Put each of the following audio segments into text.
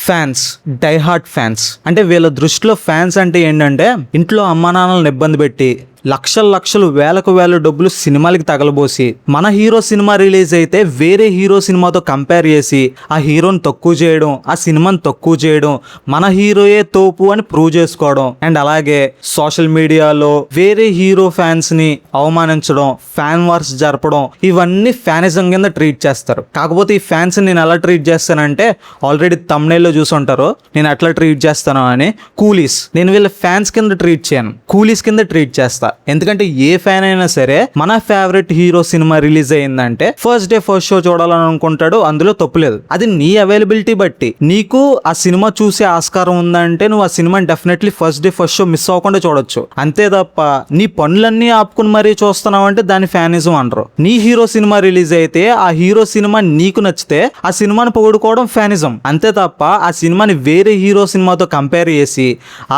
Fans, diehard fans. అంటే వీళ్ళ దృష్టిలో ఫ్యాన్స్ అంటే ఏంటంటే ఇంట్లో అమ్మా నాన్నలను ఇబ్బంది పెట్టి లక్షలు వేలకు వేల డబ్బులు సినిమాలకి తగలబోసి మన హీరో సినిమా రిలీజ్ అయితే వేరే హీరో సినిమాతో కంపేర్ చేసి ఆ హీరోని తక్కువ చేయడం, ఆ సినిమాని తక్కువ చేయడం, మన హీరోయే తోపు అని ప్రూవ్ చేసుకోవడం, అండ్ అలాగే సోషల్ మీడియాలో వేరే హీరో ఫ్యాన్స్ ని అవమానించడం, ఫ్యాన్ వార్స్ జరపడం, ఇవన్నీ ఫ్యానిజం కింద ట్రీట్ చేస్తారు. కాకపోతే ఈ ఫ్యాన్స్ నేను ఎలా ట్రీట్ చేస్తానంటే ఆల్రెడీ తమ్నైల్లో చూసుంటారు నేను ఎట్లా ట్రీట్ చేస్తాను అని. కూలీస్, నేను వీళ్ళ ఫ్యాన్స్ కింద ట్రీట్ చేయను, కూలీస్ కింద ట్రీట్ చేస్తా. ఎందుకంటే ఏ ఫ్యాన్ అయినా సరే మన ఫేవరెట్ హీరో సినిమా రిలీజ్ అయిందంటే ఫస్ట్ డే ఫస్ట్ షో చూడాలని అనుకుంటాడు, అందులో తప్పులేదు. అది నీ అవైలబిలిటీ బట్టి. నీకు ఆ సినిమా చూసే ఆస్కారం ఉందంటే నువ్వు ఆ సినిమాని definitely first day first show miss అవ్వకుండా చూడొచ్చు. అంతే తప్ప నీ పనులన్నీ ఆపుకుని మరీ చూస్తున్నావు అంటే దాని ఫ్యానిజం అనరు. నీ హీరో సినిమా రిలీజ్ అయితే ఆ హీరో సినిమా నీకు నచ్చితే ఆ సినిమాని పొగుడుకోవడం ఫ్యానిజం. అంతే తప్ప ఆ సినిమాని వేరే హీరో సినిమాతో కంపేర్ చేసి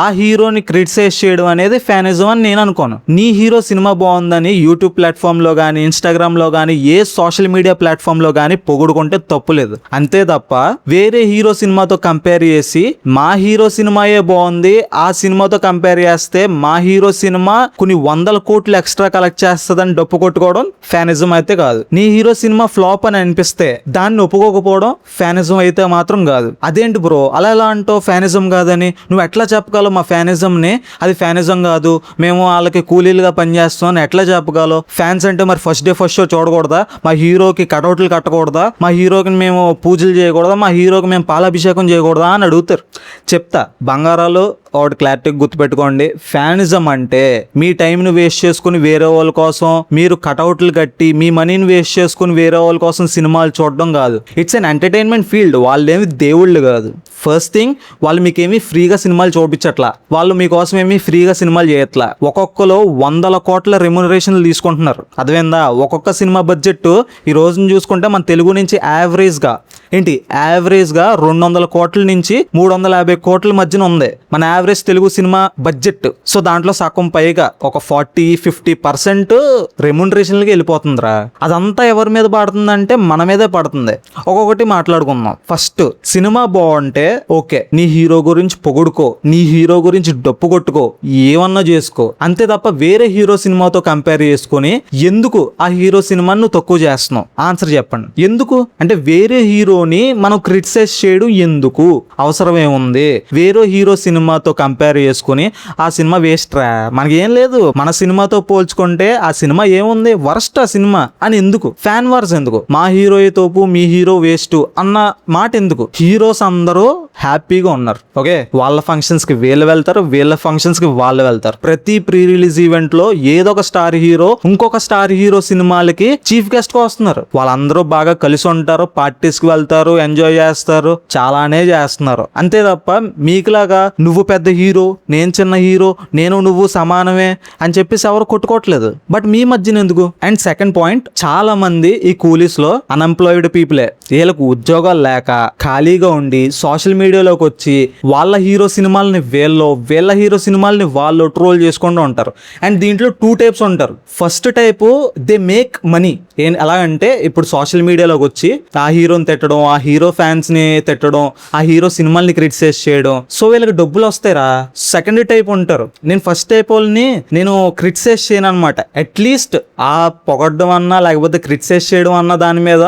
ఆ హీరోని క్రిటిసైజ్ చేయడం అనేది ఫ్యానిజం అని నేను అనుకోను. నీ హీరో సినిమా బాగుందని యూట్యూబ్ ప్లాట్ఫామ్లో కానీ, ఇన్స్టాగ్రామ్లో కానీ, ఏ సోషల్ మీడియా ప్లాట్ఫామ్లో కానీ పొగుడుకుంటే తప్పులేదు. అంతే తప్ప వేరే హీరో సినిమాతో కంపేర్ చేసి మా హీరో సినిమాయే బాగుంది, ఆ సినిమాతో కంపేర్ చేస్తే మా హీరో సినిమా కొన్ని 100 కోట్లు ఎక్స్ట్రా కలెక్ట్ చేస్తుందని డప్పు కొట్టుకోవడం ఫ్యానిజం అయితే కాదు. నీ హీరో సినిమా ఫ్లాప్ అని అనిపిస్తే దాన్ని ఒప్పుకోకపోవడం ఫ్యానిజం అయితే మాత్రం కాదు. అదేంటి బ్రో అలా ఎలా అంటావు ఫ్యానిజం కాదని? నువ్వు ఎట్లా చెప్పగలవు మా ఫ్యానిజంని అది ఫ్యానిజం కాదు, మేము వాళ్ళకి కూలీలుగా పనిచేస్తాం అని ఎట్లా చెప్పగలవు? ఫ్యాన్స్ అంటే మరి ఫస్ట్ డే ఫస్ట్ షో చూడకూడదా? మా హీరోకి కటౌట్లు కట్టకూడదా? మా హీరోకి మేము పూజలు చేయకూడదా? మా హీరోకి మేము పాలాభిషేకం చేయకూడదా అని అడుగుతారు. చెప్తా బంగారాలు ఒకటి క్లారిటీగా గుర్తుపెట్టుకోండి. ఫ్యానిజం అంటే మీ టైంని వేస్ట్ చేసుకుని వేరే వాళ్ళ కోసం మీరు కటౌట్లు కట్టి మీ మనీని వేస్ట్ చేసుకుని వేరే వాళ్ళ కోసం సినిమాలు చూడడం కాదు. It's an entertainment field. వాళ్ళేమి దేవుళ్ళు కాదు. ఫస్ట్ థింగ్, వాళ్ళు మీకేమీ ఫ్రీగా సినిమాలు చూపించట్లా, వాళ్ళు మీకోసం ఏమీ ఫ్రీగా సినిమాలు చేయట్లా. ఒక్కొక్కరు 100 కోట్ల రెమ్యునరేషన్లు తీసుకుంటున్నారు. అదేందా ఒక్కొక్క సినిమా బడ్జెట్ ఈ రోజున చూసుకుంటే మన తెలుగు నుంచి యావరేజ్గా 200 కోట్ల నుంచి 350 కోట్ల మధ్యన ఉంది మన average Telugu cinema budget. So దాంట్లో సగం పైగా ఒక 40-50% రెమ్యునరేషన్లకి వెళ్ళిపోతుందిరా. అదంతా ఎవరి మీద పడుతుందంటే మన మీదే పడుతుంది. ఒక్కొక్కటి మాట్లాడుకుందాం. ఫస్ట్, సినిమా బాగుంటే ఓకే, నీ హీరో గురించి పొగుడుకో, నీ హీరో గురించి డప్పు కొట్టుకో, ఏమన్నా చేసుకో. అంతే తప్ప వేరే హీరో సినిమాతో కంపేర్ చేసుకొని ఎందుకు ఆ హీరో సినిమాను నువ్వు తక్కువ చేస్తున్నావు? ఆన్సర్ చెప్పండి. ఎందుకు అంటే వేరే హీరోని మనం క్రిటిసైజ్ చేయడం ఎందుకు? అవసరం ఏముంది? వేరే హీరో సినిమాతో కంపేర్ చేసుకుని ఆ సినిమా వేస్ట్ రా, మనకేం లేదు, మన సినిమాతో పోల్చుకుంటే ఆ సినిమా ఏముంది, వరస్ట్ ఆ సినిమా అని ఎందుకు? ఫ్యాన్ వార్స్ ఎందుకు? మా హీరో తోపు మీ హీరో వేస్ట్ అన్న మాట ఎందుకు? హీరోస్ అందరూ హ్యాపీగా ఉన్నారు. ఓకే, వాళ్ళ ఫంక్షన్స్ కి వీళ్ళు వెళ్తారు, వీళ్ళ ఫంక్షన్స్ కి వాళ్ళు వెళ్తారు. ప్రతి ప్రీ రిలీజ్ ఈవెంట్ లో ఏదో ఒక స్టార్ హీరో ఇంకొక స్టార్ హీరో సినిమాలకి చీఫ్ గెస్ట్ గా వస్తున్నారు. వాళ్ళందరూ బాగా కలిసి ఉంటారు, పార్టీస్ కి వెళ్తారు, ఎంజాయ్ చేస్తారు, చాలానే చేస్తున్నారు. అంతే తప్ప మీకులాగా నువ్వు పెద్ద హీరో, నేను చిన్న హీరో, నేను నువ్వు సమానమే అని చెప్పేసి ఎవరు కొట్టుకోవట్లేదు. బట్ మీ మధ్యన ఎందుకు? అండ్ సెకండ్ పాయింట్, చాలా మంది ఈ కూలీస్ లో అన్ఎంప్లాయిడ్ పీపులే. వీళ్ళకు ఉద్యోగాలు లేక ఖాళీగా ఉండి సోషల్ మీడియాలోకి వచ్చి వాళ్ళ హీరో సినిమాలని వీళ్ళ హీరో సినిమాలని వాళ్ళు ట్రోల్ చేసుకుంటూ ఉంటారు. అండ్ దీంట్లో 2 టైప్స్ ఉంటారు. First type, they make money. ఎలాగంటే ఇప్పుడు సోషల్ మీడియాలోకి వచ్చి ఆ హీరోని తిట్టడం, ఆ హీరో ఫ్యాన్స్ ని తిట్టడం, ఆ హీరో సినిమాల్ని క్రిటిసైజ్ చేయడం, సో వీళ్ళకి డబ్బులు వస్తాయిరా. సెకండ్ టైప్ ఉంటారు. నేను ఫస్ట్ టైప్ వాళ్ళని నేను క్రిటిసైజ్ చేయను అనమాట. అట్లీస్ట్ ఆ పొగడ్డం అన్నా లేకపోతే క్రిటిసైజ్ చేయడం అన్న దాని మీద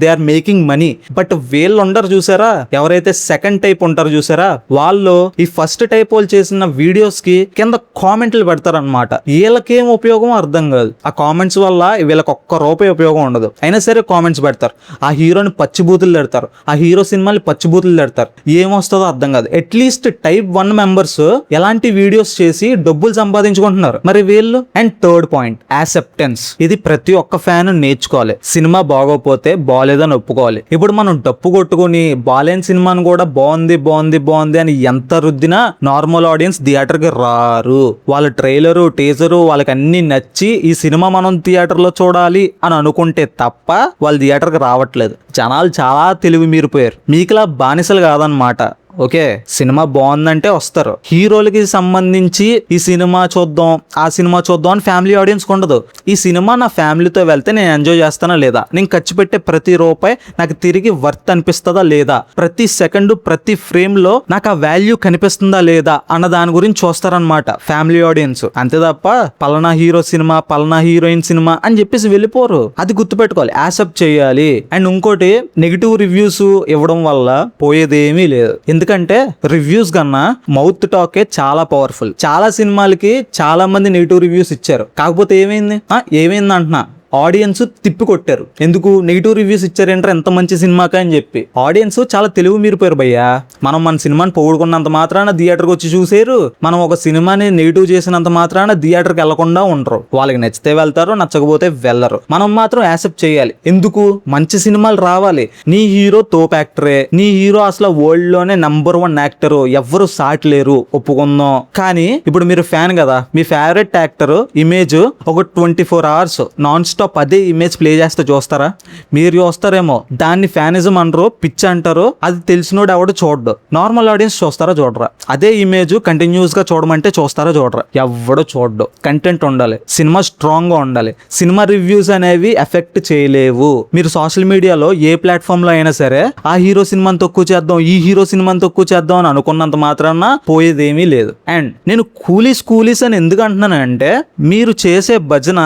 they are making money. But వీళ్ళు ఉండరు చూసారా, ఎవరైతే సెకండ్ టైప్ ఉంటారు చూసారా, వాళ్ళు ఈ ఫస్ట్ టైప్ వాళ్ళు చేసిన వీడియోస్ కి కింద కామెంట్లు పెడతారనమాట. వీళ్ళకేం ఉపయోగం అర్థం కాదు. ఆ కామెంట్స్ వల్ల వీళ్ళకి ₹1 ఉపయోగం ఉండదు. అయినా సరే కామెంట్స్ పెడతారు. ఆ హీరోని పచ్చిబూతులు పెడతారు, ఆ హీరో సినిమాని పచ్చిబూతులు పెడతారు. ఏమొస్తుందో అర్థం కాదు. అట్లీస్ట్ టైప్ 1 మెంబర్స్ ఎలాంటి వీడియోస్ చేసి డబ్బులు సంపాదించుకుంటున్నారు, మరి వీళ్ళు. And third point, acceptance. ఇది ప్రతి ఒక్క ఫ్యాన్ నేర్చుకోవాలి. సినిమా బాగోపోతే బాగాలేదని ఒప్పుకోవాలి. ఇప్పుడు మనం డప్పు కొట్టుకుని బాలేని సినిమాను కూడా బాగుంది అని ఎంత రుద్దినా నార్మల్ ఆడియన్స్ థియేటర్ కి రారు. వాళ్ళ ట్రైలరు, టీజరు వాళ్ళకి అన్ని నచ్చి ఈ సినిమా మనం థియేటర్ లో చూడాలి అని అనుకుంటే తప్ప వాళ్ళు థియేటర్ కి రావట్లేదు. జనాలు చాలా తెలివి మీరిపోయారు. మీకులా బానిసలు కాదనమాట. ఓకే, సినిమా బాగుందంటే వస్తారు. హీరోలకి సంబంధించి ఈ సినిమా చూద్దాం ఆ సినిమా చూద్దాం అని ఫ్యామిలీ ఆడియన్స్ ఉండదు. ఈ సినిమా నా ఫ్యామిలీతో వెళ్తే నేను ఎంజాయ్ చేస్తానా లేదా, నేను ఖర్చు పెట్టే ప్రతి రూపాయి నాకు తిరిగి వర్త్ అనిపిస్తుందా లేదా, ప్రతి సెకండ్ ప్రతి ఫ్రేమ్ లో నాకు ఆ వాల్యూ కనిపిస్తుందా లేదా అన్న దాని గురించి చూస్తారనమాట ఫ్యామిలీ ఆడియన్స్. అంతే తప్ప పలానా హీరో సినిమా పలానా హీరోయిన్ సినిమా అని చెప్పేసి వెళ్ళిపోరు. అది గుర్తుపెట్టుకోవాలి, యాక్సెప్ట్ చేయాలి. అండ్ ఇంకోటి, నెగిటివ్ రివ్యూస్ ఇవ్వడం వల్ల పోయేదేమీ లేదు. ఎందుకంటే రివ్యూస్ కన్నా మౌత్ టాకే చాలా పవర్ఫుల్. చాలా సినిమాలకి చాలా మంది నెగిటివ్ రివ్యూస్ ఇచ్చారు, కాకపోతే ఏమైంది అంటున్నా, ఆడియన్స్ తిప్పి కొట్టారు. ఎందుకు నెగిటివ్ రివ్యూస్ ఇచ్చారంటారు ఎంత మంచి సినిమాకా అని చెప్పి. ఆడియన్స్ చాలా తెలివి మీరిపోయారు భయ్యా. మనం మన సినిమాని పొగుడుకున్నంత మాత్రాన థియేటర్కి వచ్చి చూసేరు, మనం ఒక సినిమాని నెగిటివ్ చేసినంత మాత్రాన థియేటర్కి వెళ్లకుండా ఉండరు. వాళ్ళకి నచ్చితే వెళ్తారు, నచ్చకపోతే వెళ్ళరు. మనం మాత్రం యాక్సెప్ట్ చేయాలి. ఎందుకు, మంచి సినిమాలు రావాలి. నీ హీరో తోపు యాక్టరే, నీ హీరో అసలు వరల్డ్ లోనే #1 యాక్టర్, ఎవ్వరు సాటి లేరు, ఒప్పుకుందాం. కానీ ఇప్పుడు మీరు ఫ్యాన్ కదా, మీ ఫేవరెట్ యాక్టర్ ఇమేజ్ ఒక 24 hours నాన్ స్టాప్ అదే ఇమేజ్ ప్లే చేస్తే చూస్తారా? మీరు చూస్తారేమో, దాన్ని ఫ్యానిజం అనరు, పిచ్ అంటారు. అది తెలిసినోడు ఎవడు చూడ్డు. నార్మల్ ఆడియన్స్ చూస్తారా చూడరా? అదే ఇమేజ్ కంటిన్యూస్ గా చూడమంటే చూస్తారా చూడరా? ఎవడో చూడ్డు. కంటెంట్ ఉండాలి, సినిమా స్ట్రాంగ్ గా ఉండాలి. సినిమా రివ్యూస్ అనేవి ఎఫెక్ట్ చేయలేవు. మీరు సోషల్ మీడియాలో ఏ ప్లాట్ఫామ్ లో అయినా సరే ఆ హీరో సినిమాని తక్కువ చేద్దాం, ఈ హీరో సినిమాని తక్కువ చేద్దాం అని అనుకున్నంత మాత్రాన పోయేదేమీ లేదు. అండ్ నేను కూలీస్ అని ఎందుకు అంటున్నానంటే, మీరు చేసే భజన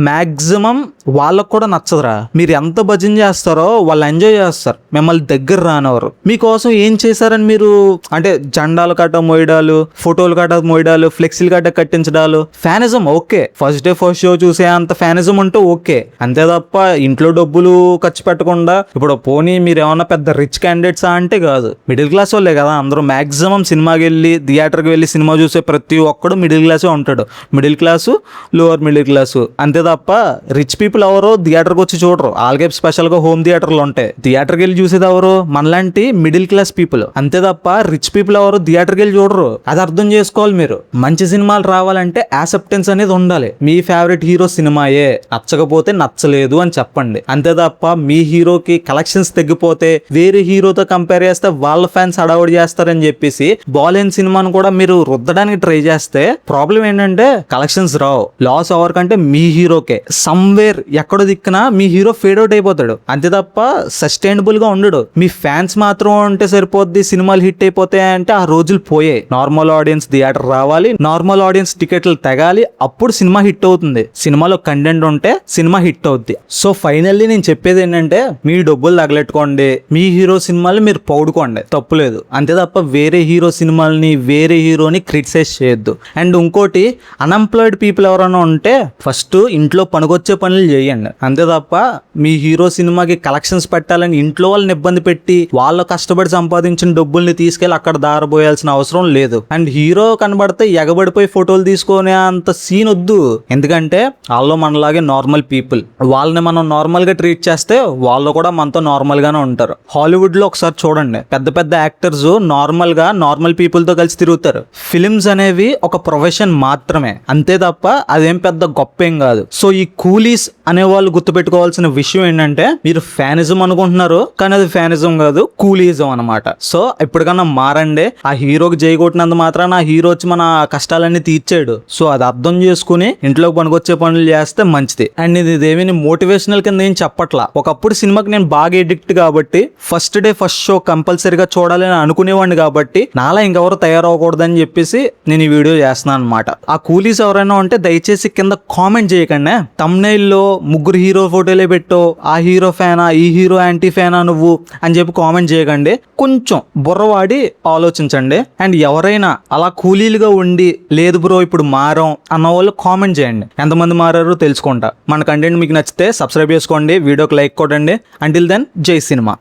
మ్యాక్సిమం వాళ్ళకు కూడా నచ్చదురా. మీరు ఎంత భజన చేస్తారో వాళ్ళు ఎంజాయ్ చేస్తారు, మిమ్మల్ని దగ్గర రానివారు. మీకోసం ఏం చేశారని మీరు అంటే జెండాలు కట్ట మోయడాలు, ఫోటోలు కట్ట మోయడాలు, ఫ్లెక్సీలు కట్ట కట్టించడాలు, fanism okay. First day first show చూసే అంత ఫ్యానిజం ఉంటే ఓకే. అంతే తప్ప ఇంట్లో డబ్బులు ఖర్చు పెట్టకుండా, ఇప్పుడు పోనీ మీరు ఏమన్నా పెద్ద రిచ్ క్యాండిడేట్సా అంటే కాదు, మిడిల్ క్లాస్ వాళ్ళే కదా అందరూ. మ్యాక్సిమం సినిమాకి వెళ్ళి థియేటర్కి వెళ్ళి సినిమా చూసే ప్రతి ఒక్కడు మిడిల్ క్లాసే ఉంటాడు. Middle class, lower middle class. అంతే తప్ప రిచ్ పీపుల్ ఎవరో థియేటర్కి వచ్చి చూడరు. వాళ్ళకే స్పెషల్ గా హోమ్ థియేటర్లు ఉంటాయి. థియేటర్కి వెళ్ళి చూసేది ఎవరు? మనలాంటి మిడిల్ క్లాస్ పీపుల్. అంతే తప్ప రిచ్ పీపుల్ ఎవరు థియేటర్కి వెళ్ళి చూడరు. అది అర్థం చేసుకోవాలి మీరు. మంచి సినిమాలు రావాలంటే యాక్సెప్టెన్స్ అనేది ఉండాలి. మీ ఫేవరెట్ హీరో సినిమాయే, నచ్చకపోతే నచ్చలేదు అని చెప్పండి. అంతే తప్ప మీ హీరోకి కలెక్షన్స్ తగ్గిపోతే వేరే హీరోతో కంపేర్ చేస్తే వాళ్ళ ఫ్యాన్స్ అడవుడు చేస్తారని చెప్పేసి బాలేని సినిమాను కూడా మీరు రుద్దడానికి ట్రై చేస్తే ప్రాబ్లం ఏంటంటే కలెక్షన్స్ రావు. లాస్ ఎవరి కంటే మీ హీరోకే. సమ్వేర్ ఎక్కడో దిక్కునా మీ హీరో ఫేడ్ అవుట్ అయిపోతాడు. అంతే తప్ప సస్టైనబుల్ గా ఉండడు. మీ ఫ్యాన్స్ మాత్రం ఉంటే సరిపోద్ది, సినిమాలు హిట్ అయిపోతాయి అంటే ఆ రోజులు పోయాయి. నార్మల్ ఆడియన్స్ థియేటర్ రావాలి, నార్మల్ ఆడియన్స్ టికెట్లు తెగాలి, అప్పుడు సినిమా హిట్ అవుతుంది. సినిమాలో కంటెంట్ ఉంటే సినిమా హిట్ అవుద్ది. సో ఫైనల్లీ నేను చెప్పేది ఏంటంటే, మీ డబ్బులు తగలెట్టుకోండి, మీ హీరో సినిమాలు మీరు పౌడుకోండి, తప్పులేదు. అంతే తప్ప వేరే హీరో సినిమాలని వేరే హీరోని క్రిటిసైజ్ చేయొద్దు. అండ్ ఇంకోటి, అన్ఎంప్లాయిడ్ పీపుల్ ఎవరైనా ఉంటే ఫస్ట్ ఇంట్లో పనికొచ్చే పనులు చేయండి. అంతే తప్ప మీ హీరో సినిమాకి కలెక్షన్స్ పెట్టాలని ఇంట్లో వాళ్ళని ఇబ్బంది పెట్టి వాళ్ళు కష్టపడి సంపాదించిన డబ్బుల్ని తీసుకెళ్లి అక్కడ దారబోయాల్సిన అవసరం లేదు. అండ్ హీరో కనబడితే ఎగబడిపోయి ఫోటోలు తీసుకునే అంత సీన్ వద్దు. ఎందుకంటే వాళ్ళు మనలాగే నార్మల్ పీపుల్. వాళ్ళని మనం నార్మల్ గా ట్రీట్ చేస్తే వాళ్ళు కూడా మనతో నార్మల్ గానే ఉంటారు. హాలీవుడ్ లో ఒకసారి చూడండి, పెద్ద పెద్ద యాక్టర్స్ నార్మల్ గా నార్మల్ పీపుల్ తో కలిసి తిరుగుతారు. ఫిలిమ్స్ అనేవి ఒక ప్రొఫెషన్ మాత్రమే, అంతే తప్ప అదేం పెద్ద గొప్ప ఏం కాదు. సో ఈ కూలీస్ అనే వాళ్ళు గుర్తుపెట్టుకోవాల్సిన విషయం ఏంటంటే, మీరు ఫ్యానిజం అనుకుంటున్నారు కానీ అది ఫ్యానిజం కాదు, కూలీజం అనమాట. సో ఇప్పటికన్నా మారండి. ఆ హీరోకి జై కొట్టినంత మాత్రాన ఆ హీరో వచ్చి మన కష్టాలన్నీ తీర్చాడు. సో అది అర్థం చేసుకుని ఇంట్లోకి పనికొచ్చే పనులు చేస్తే మంచిది. అండ్ ఇదేమి మోటివేషనల్ కింద ఏం చెప్పట్లా. ఒకప్పుడు సినిమాకి నేను బాగా ఎడిక్ట్ కాబట్టి ఫస్ట్ డే ఫస్ట్ షో కంపల్సరీగా చూడాలని అనుకునేవాడిని కాబట్టి నాలా ఇంకెవరు తయారవ్వకూడదని చెప్పేసి నేను ఈ వీడియో చేస్తున్నాను అనమాట. ఆ కూలీస్ ఎవరైనా ఉంటే దయచేసి కింద కామెంట్ చేయకండి. తమ్నైల్లో ముగ్గురు హీరో ఫోటోలే పెట్టో, ఆ హీరో ఫ్యానా ఈ హీరో యాంటీ ఫ్యానా నువ్వు అని చెప్పి కామెంట్ చేయకండి. కొంచెం బుర్రవాడి ఆలోచించండి. అండ్ ఎవరైనా అలా కూలీలుగా ఉండి లేదు బ్రో ఇప్పుడు మారాం అన్న వాళ్ళు కామెంట్ చేయండి. ఎంతమంది మారారో తెలుసుకుంటా. మన కంటెంట్ మీకు నచ్చితే సబ్స్క్రైబ్ చేసుకోండి, వీడియోకి లైక్ కొట్టండి. అంటిల్ దెన్ జై సినిమా.